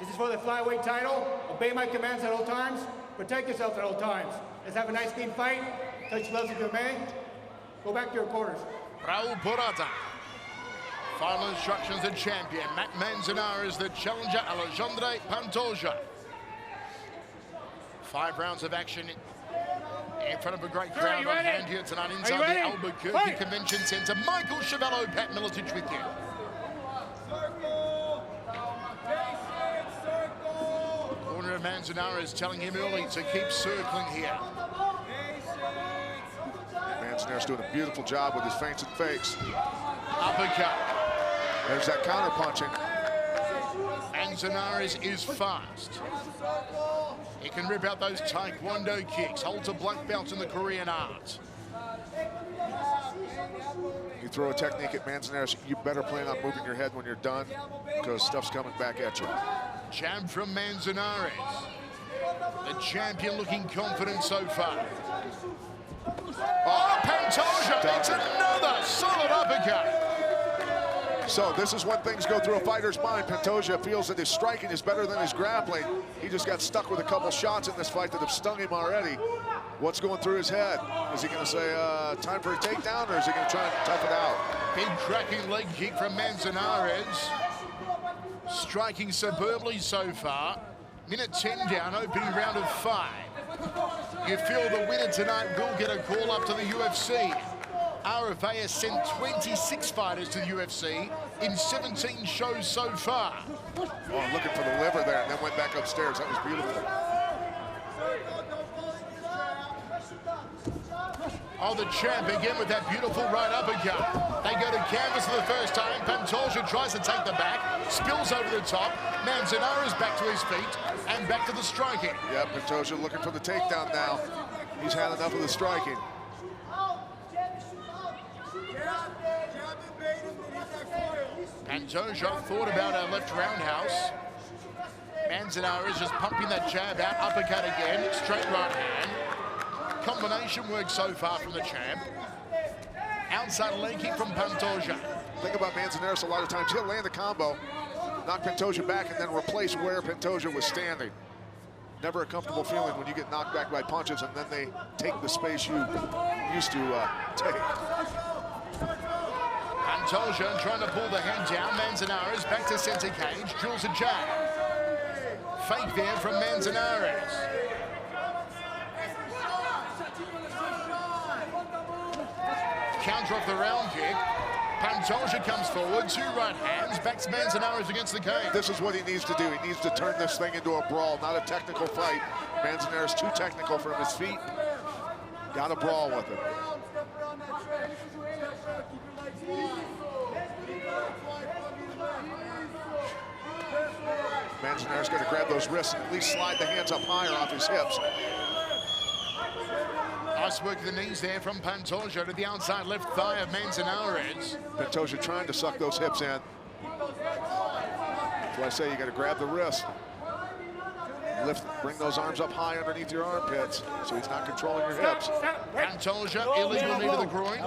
This is for the flyweight title. Obey my commands at all times. Protect yourself at all times. Let's have a nice, clean fight. Touch gloves if you may. Go back to your quarters. Raul Porata. Final instructions, the champion. Matt Manzanares, the challenger, Alexandre Pantoja. 5 rounds of action in front of a great crowd on hand here tonight inside the Albuquerque Convention Center. Michael Chavallo, Pat Miletich with you. Corner of Manzanares telling him early to keep circling here. Manzanares doing a beautiful job with his feints and fakes. Uppercut. There's that counter punching. Manzanares is fast. He can rip out those taekwondo kicks, holds a black belt in the Korean art. You throw a technique at Manzanares, you better plan on moving your head when you're done, because stuff's coming back at you. Jab from Manzanares. The champion looking confident so far. Oh, Pantoja makes another solid uppercut. So this is when things go through a fighter's mind. Pantoja feels that his striking is better than his grappling. He just got stuck with a couple shots in this fight that have stung him already. What's going through his head? Is he going to say, time for a takedown, or is he going to try and tough it out? Big cracking leg kick from Manzanares. Striking superbly so far. Minute 10 down, opening round of 5. You feel the winner tonight will get a call up to the UFC. RFA has sent 26 fighters to the UFC in 17 shows so far. Oh, looking for the liver there, and then went back upstairs. That was beautiful. Oh, the champ again with that beautiful right uppercut. They go to canvas for the first time. Pantoja tries to take the back, spills over the top. Manzanares back to his feet and back to the striking. Yeah, Pantoja looking for the takedown now. He's had enough of the striking. Pantoja thought about a left roundhouse. Manzanares just pumping that jab out, uppercut again, straight right hand. Combination work so far from the champ. Outside leg kick from Pantoja. Think about Manzanares a lot of times. He'll land the combo, knock Pantoja back, and then replace where Pantoja was standing. Never a comfortable feeling when you get knocked back by punches and then they take the space you used to take. Pantoja trying to pull the hand down. Manzanares back to center cage, drills a jab. Fake there from Manzanares. Counter off the round kick. Pantoja comes forward, 2 right hands, backs Manzanares against the cage. This is what he needs to do. He needs to turn this thing into a brawl, not a technical fight. Manzanares too technical from his feet. Got to brawl with him. Manzanares going to grab those wrists and at least slide the hands up higher off his hips. Nice work of the knees there from Pantoja to the outside left thigh of Manzanares. Pantoja trying to suck those hips in. That's why I say you got to grab the wrist. Lift, bring those arms up high underneath your armpits so he's not controlling your hips. Pantoja, illegal knee to the groin.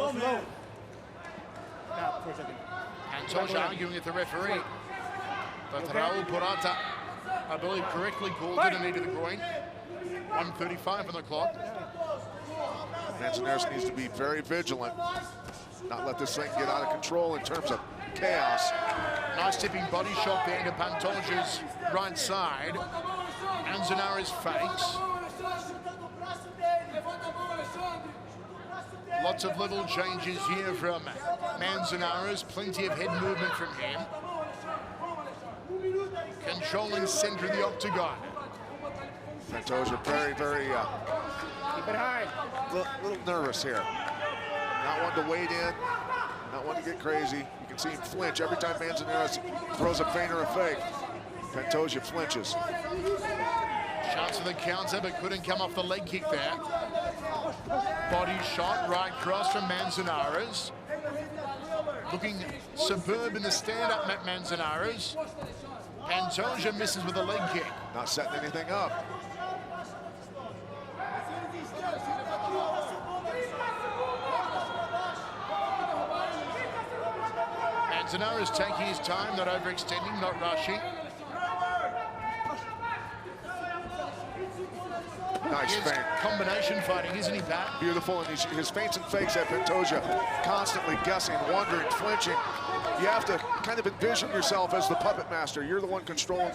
Pantoja arguing with the referee. But Raul Porata, I believe, correctly called it a knee to the groin. 1:35 on the clock. Manzanares needs to be very vigilant. Not let this thing get out of control in terms of chaos. Nice tipping body shot there to Pantoja's right side. Manzanares fakes. Lots of little changes here from Manzanares. Plenty of head movement from him. Controlling center of the octagon. Pantoja very, very Keep it high. little nervous here. Not one to wade in, not one to get crazy. You can see him flinch every time Manzanares throws a feint or a fake. Pantoja flinches. Chance for the counter, but couldn't come off the leg kick there. Body shot right cross from Manzanares. Looking superb in the stand-up, Manzanares. Pantoja misses with a leg kick. Not setting anything up. Manzanares taking his time, not overextending, not rushing. Nice feint. Combination fighting, isn't he, Pat? Beautiful, and his feints and fakes at Pantoja, constantly guessing, wondering, flinching. You have to kind of envision yourself as the puppet master. You're the one controlling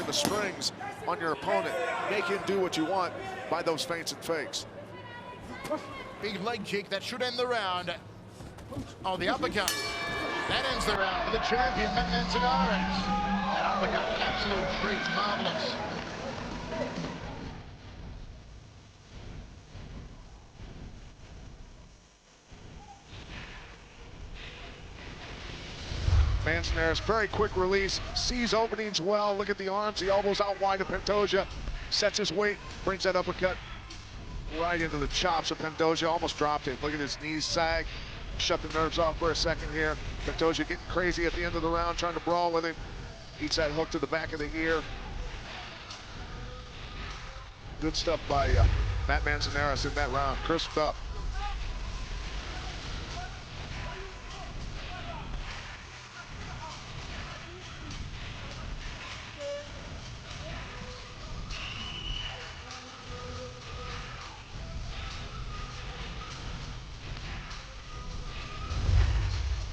the strings on your opponent. Make him do what you want by those feints and fakes. Big leg kick, that should end the round. Oh, the uppercut. That ends the round for the champion, Manzanares. That uppercut, absolute treat, marvelous. Manzanares, very quick release, sees openings well. Look at the arms, the elbows out wide of Pantoja. Sets his weight, brings that uppercut right into the chops of Pantoja. Almost dropped it. Look at his knees sag. Shut the nerves off for a second here. Pantoja getting crazy at the end of the round, trying to brawl with him. Eats that hook to the back of the ear. Good stuff by Matt Manzanares in that round. Crisped up.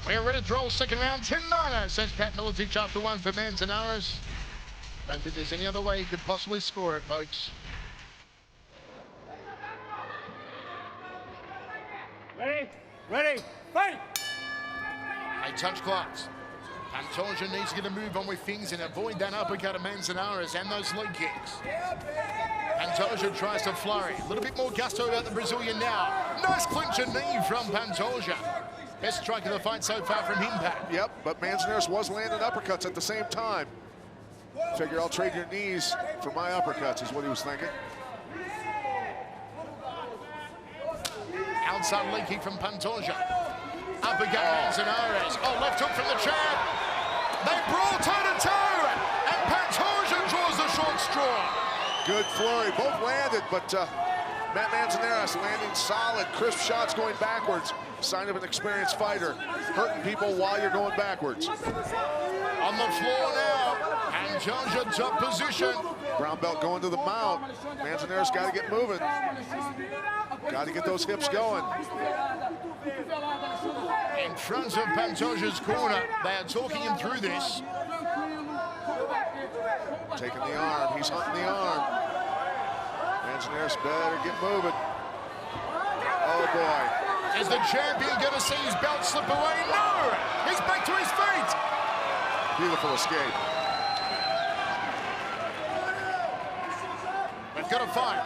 We're ready to roll second round. 10-9, says Pat Milicic after one for Manzanares. Don't think there's any other way he could possibly score it, folks. Ready? Ready? Fight! They touch gloves. Pantoja needs to get a move on with things and avoid that uppercut of Manzanares and those leg kicks. Pantoja tries to flurry. A little bit more gusto about the Brazilian now. Nice clinch and knee from Pantoja. Best strike of the fight so far from him, Pat. Yep, but Manzanares was landing uppercuts at the same time. Figure I'll trade your knees for my uppercuts is what he was thinking. Outside leg kick from Pantoja. Uppercut Manzanares. Oh, left hook from the champ. They brawl toe-to-toe, and Pantoja draws the short straw. Good flurry, both landed, but Matt Manzanares landing solid, crisp shots going backwards. Sign of an experienced fighter, hurting people while you're going backwards. On the floor now, Pantoja top position. Brown belt going to the mount. Manzanares got to get moving. Got to get those hips going. In front of Pantoja's corner, they are talking him through this. Taking the arm, he's hunting the arm. Manzanares better get moving. Oh boy. Is the champion going to see his belt slip away? No! He's back to his feet! Beautiful escape. We've got a fight.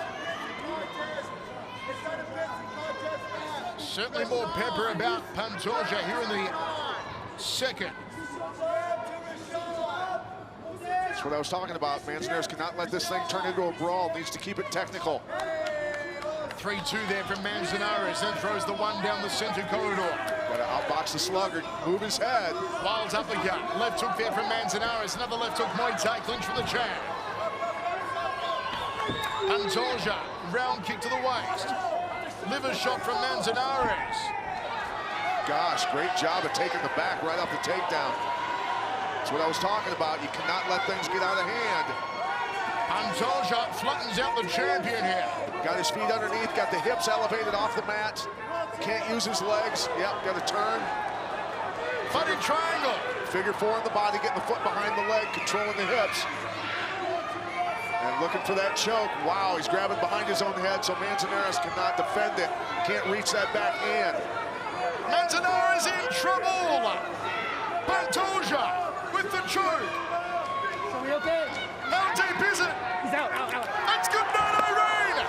Certainly more pepper about Pantoja here in the second. That's what I was talking about. Manzanares cannot let this thing turn into a brawl. Needs to keep it technical. 3-2 there from Manzanares, then throws the one down the center corridor. Got to outbox the slugger, move his head. Wild uppercut, left hook there from Manzanares, another left hook Muay Thai clinch from the champ. Pantoja, round kick to the waist. Liver shot from Manzanares. Gosh, great job of taking the back right off the takedown. That's what I was talking about. You cannot let things get out of hand. Pantoja flattens out the champion here. Got his feet underneath, got the hips elevated off the mat. Can't use his legs. Yep, got to turn. Fighting triangle. Figure four in the body, getting the foot behind the leg, controlling the hips. And looking for that choke. Wow, he's grabbing behind his own head, so Manzanares cannot defend it. Can't reach that back hand. Manzanares in trouble. Pantoja with the choke. So we okay? How deep is it? He's out. That's good night, Irene!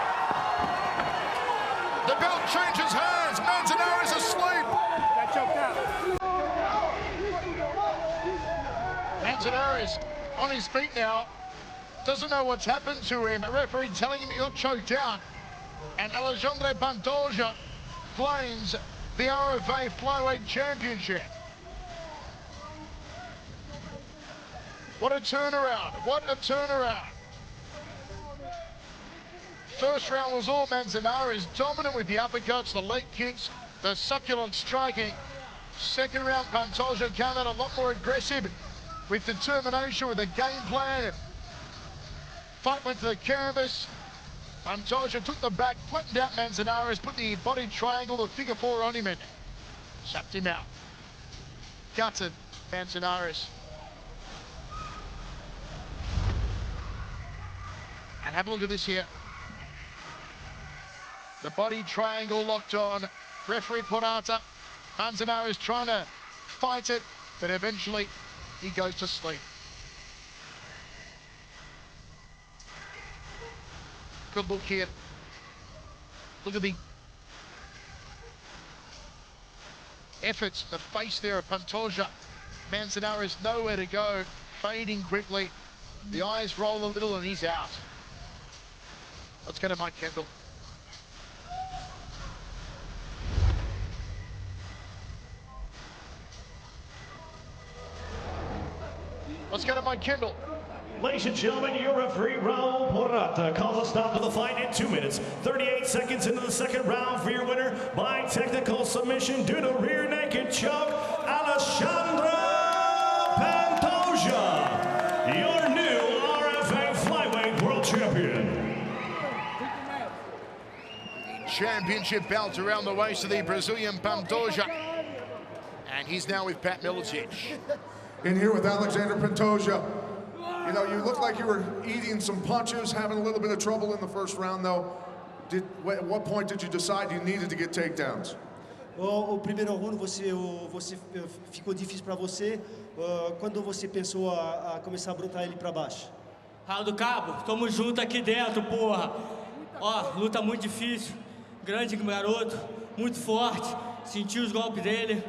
The belt changes hands. Manzanares asleep. Got choked out. Manzanares on his feet now. Doesn't know what's happened to him. A referee telling him he got choked out. And Alexandre Pantoja claims the LFA Flyweight Championship. What a turnaround. What a turnaround. First round was all Manzanares, dominant with the uppercuts, the leg kicks, the succulent striking. Second round, Pantoja came out a lot more aggressive with determination, with a game plan. Fight went to the canvas. Pantoja took the back, flattened out Manzanares, put the body triangle, the figure four on him and shut him out. Gutted Manzanares. And have a look at this here. The body triangle locked on. Referee Porata. Manzanares trying to fight it, but eventually he goes to sleep. Good look here. Look at the efforts, the face there of Pantoja. Manzanares nowhere to go, fading quickly. The eyes roll a little and he's out. Let's go to Mike Kendall. Let's go to Mike Kendall. Ladies and gentlemen, your referee, Raul Porata, calls a stop to the fight at 2 minutes, 38 seconds into the second round for your winner by technical submission due to rear naked choke, Alexandre Pantoja, your new LFA Flyweight World Champion. Championship belt around the waist of the Brazilian Pantoja. And he's now with Pat Milicic. In here with Alexandre Pantoja. You know, you look like you were eating some punches, having a little bit of trouble in the first round, though. At what point did you decide you needed to get takedowns? O primeiro round você ficou difícil para você. Quando você pensou a começar a brotar ele para baixo? Raul do Cabo, tamo junto aqui dentro, porra. Ó, luta muito difícil. Grande garoto, muito forte. Senti os golpes dele.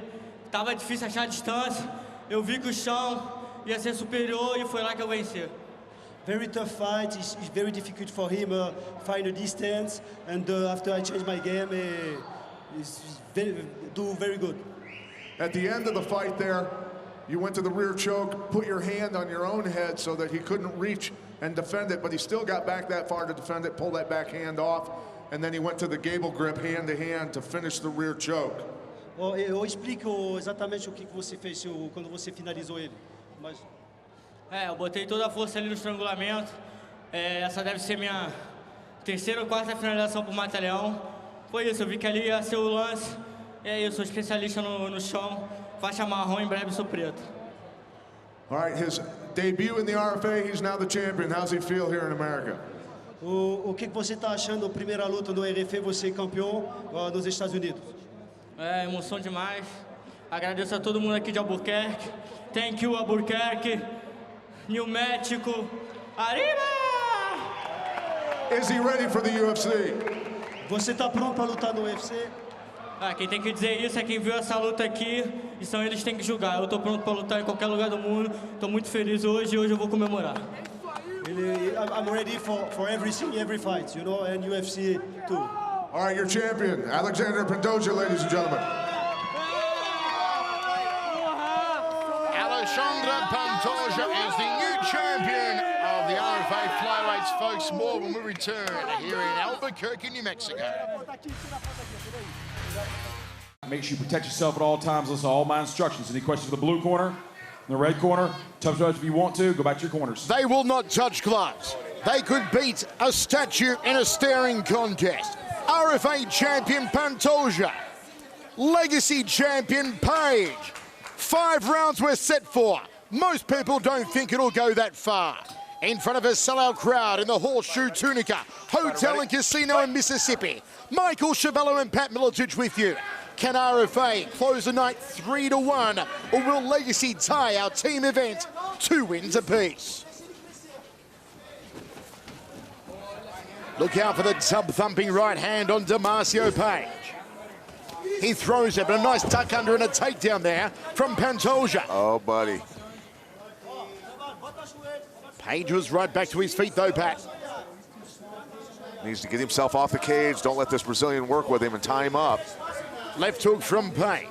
Tava difícil achar a distância. Eu vi que o chão ia ser superior e foi lá que eu venci. Very tough fight. It's very difficult for him find a distance. And after I changed my game, do very good. At the end of the fight there, you went to the rear choke, put your hand on your own head so that he couldn't reach and defend it, but he still got back that far to defend it, pull that back hand off, and then he went to the gable grip hand to hand to finish the rear choke. Eu explico exatamente o que você fez quando você finalizou ele. Mas... eu botei toda a força ali no estrangulamento. Essa deve ser minha terceira ou quarta finalização pro Mata-Leão. Foi isso, eu vi que ali ia ser o lance. E aí, eu sou especialista no chão. Faixa marrom, em breve sou preto. All right, his debut in the RFA, he's now the champion. How's he feel here in America? O que você está achando da primeira luta no RFA, você é campeão nos Estados Unidos? Emoção demais. Agradeço a todo mundo aqui de Albuquerque. Thank you, Albuquerque. New México. Arriba! Is he ready for the UFC? Você está pronto para lutar no UFC? Quem tem que dizer isso é quem viu essa luta aqui, e são eles que têm que julgar. Eu estou pronto para lutar em qualquer lugar do mundo. Estou muito feliz hoje e hoje eu vou comemorar. I'm ready for everything, every fight, you know, and UFC too. All right, your champion, Alexandre Pantoja, ladies and gentlemen. Alexandre Pantoja is the new champion of the RFA flyweights, folks. More when we return here in Albuquerque, New Mexico. Make sure you protect yourself at all times. Listen to all my instructions. Any questions for the blue corner? In the red corner, touch gloves if you want to. Go back to your corners. They will not touch gloves. They could beat a statue in a staring contest. RFA champion Pantoja. Legacy champion Page. 5 rounds were set for. Most people don't think it'll go that far. In front of a sellout crowd in the Horseshoe Tunica Hotel and Casino in Mississippi. Michael Chavello and Pat Milicic with you. Can RFA close the night 3-1, or will Legacy tie our team event 2 wins apiece? Look out for the tub-thumping right hand on Damasio Page. He throws it, but a nice tuck under and a takedown there from Pantoja. Oh, buddy. Page was right back to his feet, though, Pat. Needs to get himself off the cage. Don't let this Brazilian work with him and tie him up. Left hook from Page.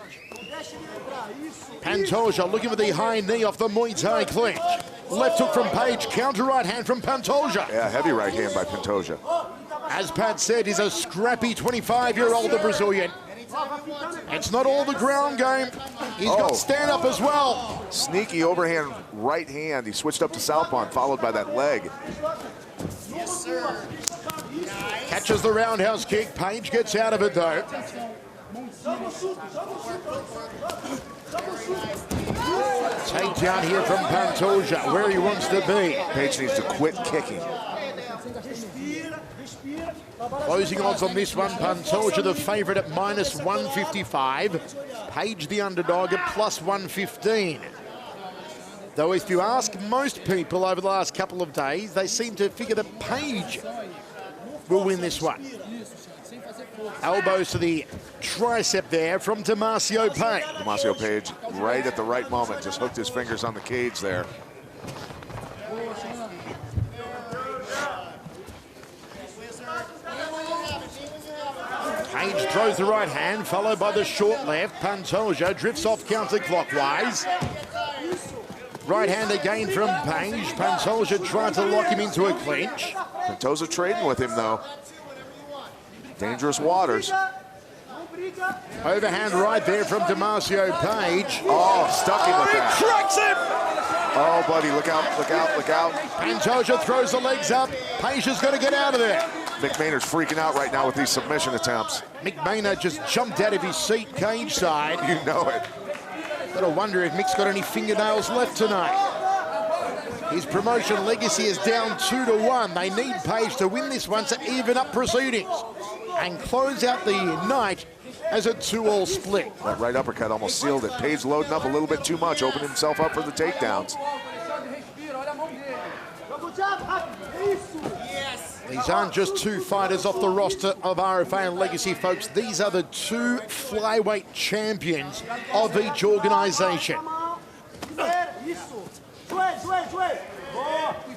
Pantoja looking for the high knee off the Muay Thai clinch. Left hook from Page, counter right hand from Pantoja. Yeah, heavy right hand by Pantoja. As Pat said, he's a scrappy 25-year-old, the Brazilian. It's not all the ground game. He's got stand-up as well. Sneaky overhand right hand. He switched up to southpaw, followed by that leg. Yes, sir. Catches the roundhouse kick. Page gets out of it, though. Takedown here from Pantoja, where he wants to be. Page needs to quit kicking. Closing odds on this one, Pantoja the favourite at -155. Page the underdog at +115. Though if you ask most people over the last couple of days, they seem to figure that Page will win this one. Elbows to the tricep there from Damasio Page. Damasio Page, right at the right moment, just hooked his fingers on the cage there. Page throws the right hand, followed by the short left. Pantoja drifts off counterclockwise. Right hand again from Page. Pantoja trying to lock him into a clinch. Pantoja trading with him, though. Dangerous waters. Overhand right there from Damasio Page. Oh, stuck him with that. Cracks him! Oh, buddy, look out, look out, look out. Pantoja throws the legs up. Page is going to get out of there. Mick Maynard's freaking out right now with these submission attempts. Mick Maynard just jumped out of his seat cage side. You know it. Gotta wonder if Mick's got any fingernails left tonight. His promotion legacy is down 2-1. They need Page to win this one to even up proceedings and close out the night as a 2-all split. That right uppercut almost sealed it. Page loading up a little bit too much, opening himself up for the takedowns. These aren't just two fighters off the roster of RFA and Legacy, folks. These are the two flyweight champions of each organization.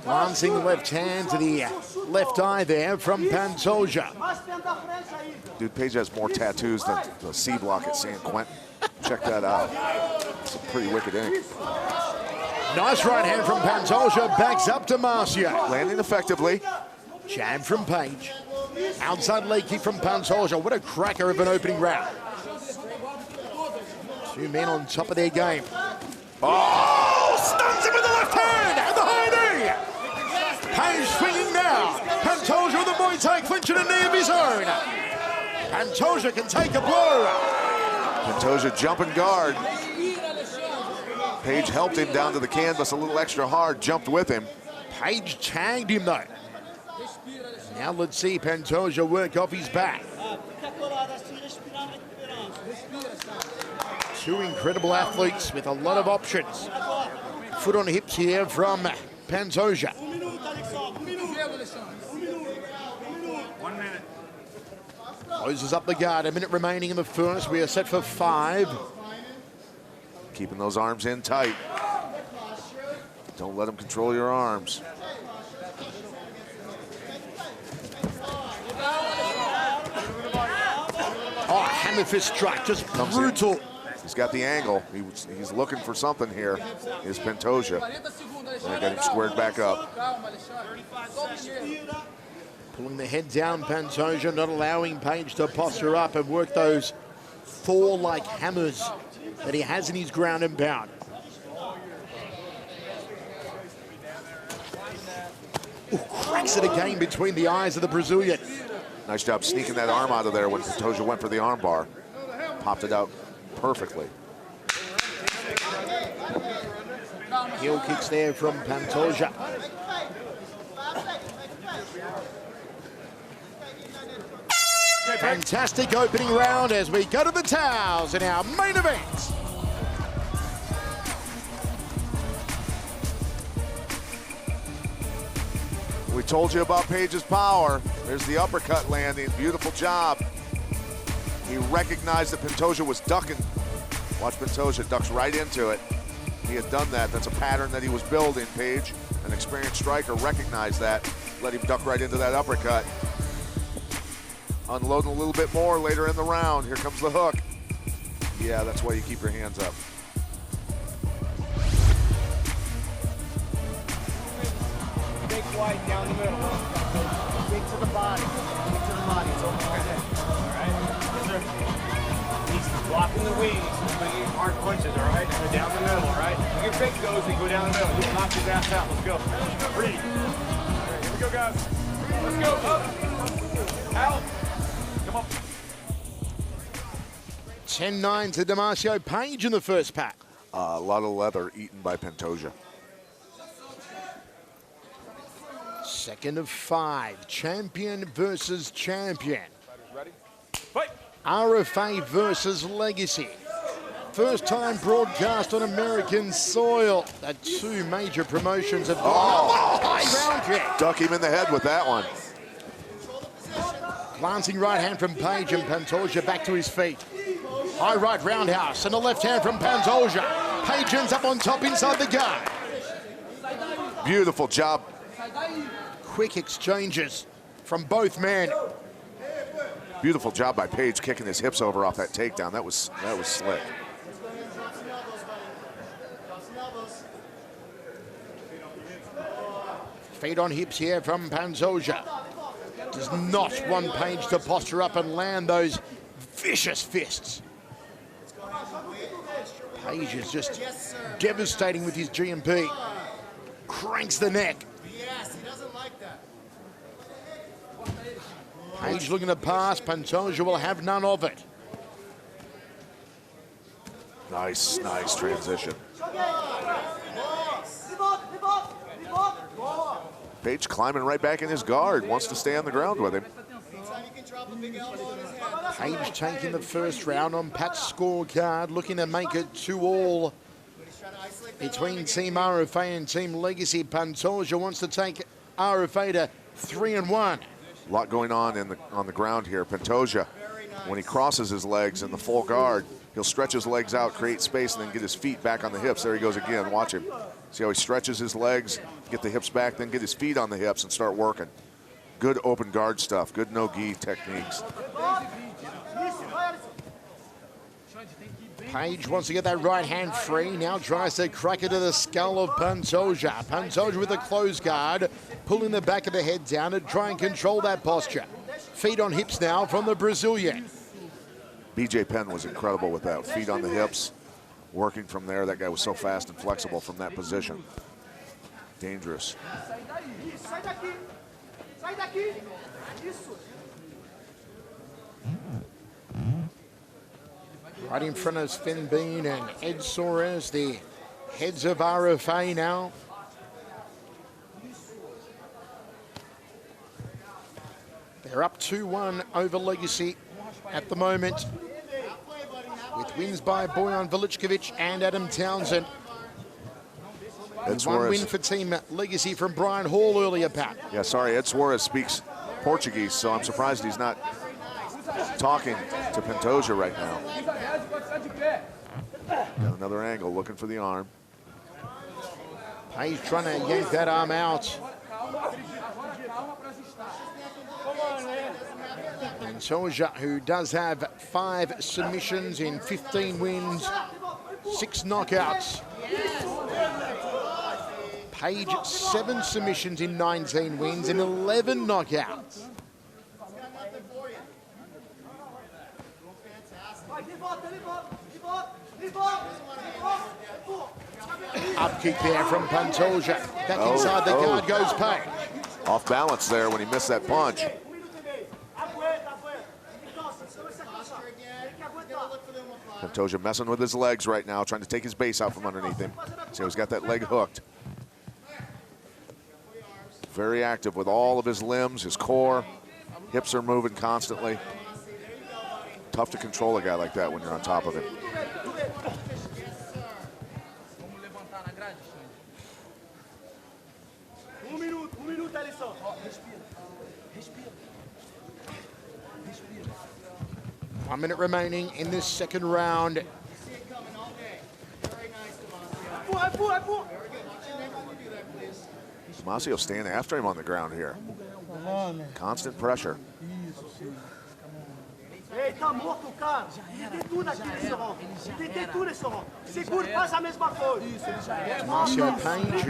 Glancing left hand to the left eye there from Pantoja. Dude, Page has more tattoos than the C block at San Quentin. Check that out. It's a pretty wicked ink. Nice right hand from Pantoja, backs up to Marcia. Landing effectively. Jab from Page. Outside leg kick from Pantoja. What a cracker of an opening round. Two men on top of their game. Oh, stuns him with the left hand and the high knee. Page swinging now. Pantoja with the Muay Thai clinch and a knee of his own. Pantoja can take a blow. Pantoja jumping guard. Page helped him down to the canvas a little extra hard, jumped with him. Page tagged him though. Now let's see Pantoja work off his back. Two incredible athletes with a lot of options. Foot on hips here from Pantoja. 1 minute. Closes up the guard. A minute remaining in the first. We are set for 5. Keeping those arms in tight. Don't let him control your arms. Oh, hammer fist strike, just brutal. He's got the angle. He's looking for something here, is Pantoja. And I got him squared back up. Pulling the head down, Pantoja, not allowing Page to posture up and work those Thor-like hammers that he has in his ground and pound. Ooh, cracks it again between the eyes of the Brazilian. Nice job sneaking that arm out of there when Pantoja went for the arm bar. Popped it out perfectly. Heel kicks there from Pantoja. Fantastic opening round as we go to the towels in our main event. We told you about Page's power. There's the uppercut landing. Beautiful job. He recognized that Pantoja was ducking. Watch Pantoja ducks right into it. He had done that. That's a pattern that he was building. Page, an experienced striker, recognized that. Let him duck right into that uppercut. Unloading a little bit more later in the round. Here comes the hook. Yeah, that's why you keep your hands up. Big wide down the middle. Big to the body. Big to the body. It's overhead. All right? Yes, sir. He's blocking the wings. He's bringing hard punches, all right? So down the middle, all right? Your fake goes and go down the middle. You'll knock his ass out. Let's go. Breathe. All right, here we go, guys. Let's go. Up. 10-9 to Demarcio Page in the first pack. A lot of leather eaten by Pantoja. Second of 5, champion versus champion. Ready? Fight! RFA versus Legacy. First time broadcast on American soil. The two major promotions have high round kick. Duck him in the head with that one. Glancing right hand from Page and Pantoja back to his feet. High right roundhouse and a left hand from Pantoja. Page ends up on top inside the guard. Beautiful job. Quick exchanges from both men. Beautiful job by Page kicking his hips over off that takedown. That was slick. Feet on hips here from Pantoja. Does not want Page to posture up and land those vicious fists. Page is just devastating with his GMP. Cranks the neck. Yes, he doesn't like that. Page looking to pass. Pantoja will have none of it. Nice transition. Page climbing right back in his guard. Wants to stay on the ground with him. Page taking the first round on Pat's scorecard, looking to make it 2-all between Team RFA and Team Legacy. Pantoja wants to take RFA to 3-1. A lot going on on the ground here. Pantoja, when he crosses his legs in the full guard, he'll stretch his legs out, create space, and then get his feet back on the hips. There he goes again. Watch him. See how he stretches his legs, get the hips back, then get his feet on the hips and start working. Good open guard stuff. Good no-gi techniques. Page wants to get that right hand free. Now tries to crack it to the skull of Pantoja. Pantoja with a closed guard, pulling the back of the head down to try and control that posture. Feet on hips now from the Brazilian. BJ Penn was incredible with that. Feet on the hips, working from there. That guy was so fast and flexible from that position. Dangerous. Right in front of Sven Bean and Ed Soares, the heads of RFA now. They're up 2-1 over Legacy at the moment, with wins by Bojan Veličković and Adam Townsend. And one win for Team Legacy from Brian Hall earlier, Pat. Yeah, sorry, Ed Soares speaks Portuguese, so I'm surprised he's not talking to Pantoja right now. Got another angle, looking for the arm. He's trying to yank that arm out. Pantoja, who does have 5 submissions in 15 wins, 6 knockouts. Page, 7 submissions in 19 wins and 11 knockouts. Up kick there from Pantoja. Back inside the guard goes Page. Off balance there when he missed that punch. Pantoja messing with his legs right now, trying to take his base out from underneath him. So he's got that leg hooked. Very active with all of his limbs, his core. Hips are moving constantly. Tough to control a guy like that when you're on top of him. One minute remaining in this second round. Demarcio staying after him on the ground here. Constant pressure. Ei, tá morto o cara. Tem tudo aqui nesse round. Tem tudo nesse round. Segura e faz a mesma coisa. Demarcio Page.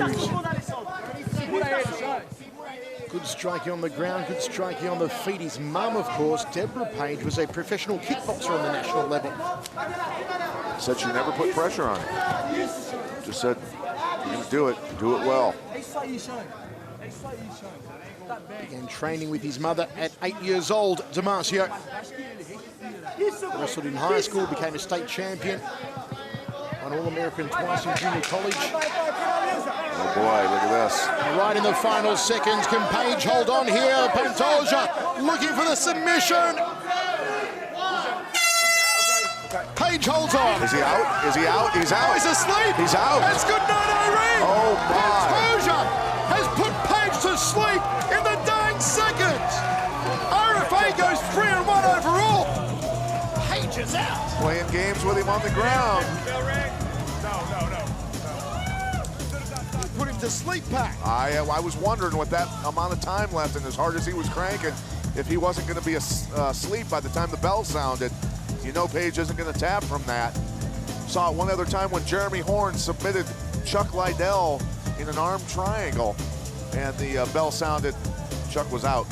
Good striking on the ground, good striking on the feet. His mum, of course, Deborah Page, was a professional kickboxer on the national level. Said she never put pressure on him. Just said, you're going to do it well. Began training with his mother at 8 years old, Damasio. Wrestled in high school, became a state champion. Won All-American twice in junior college. Oh boy, look at this. Right in the final seconds, can Page hold on here? Pantoja looking for the submission. Page holds on. Is he out? Is he out? He's out. Oh, he's asleep. He's out. That's good night, Irene. Oh my. Pantoja has put Page to sleep in the dying seconds. RFA goes 3-1 overall. Page is out. Playing games with him on the ground. Put him to sleep, Pat. I was wondering with that amount of time left and as hard as he was cranking, if he wasn't going to be asleep by the time the bell sounded. You know Page isn't going to tap from that. Saw it one other time when Jeremy Horn submitted Chuck Liddell in an arm triangle, and the bell sounded. Chuck was out.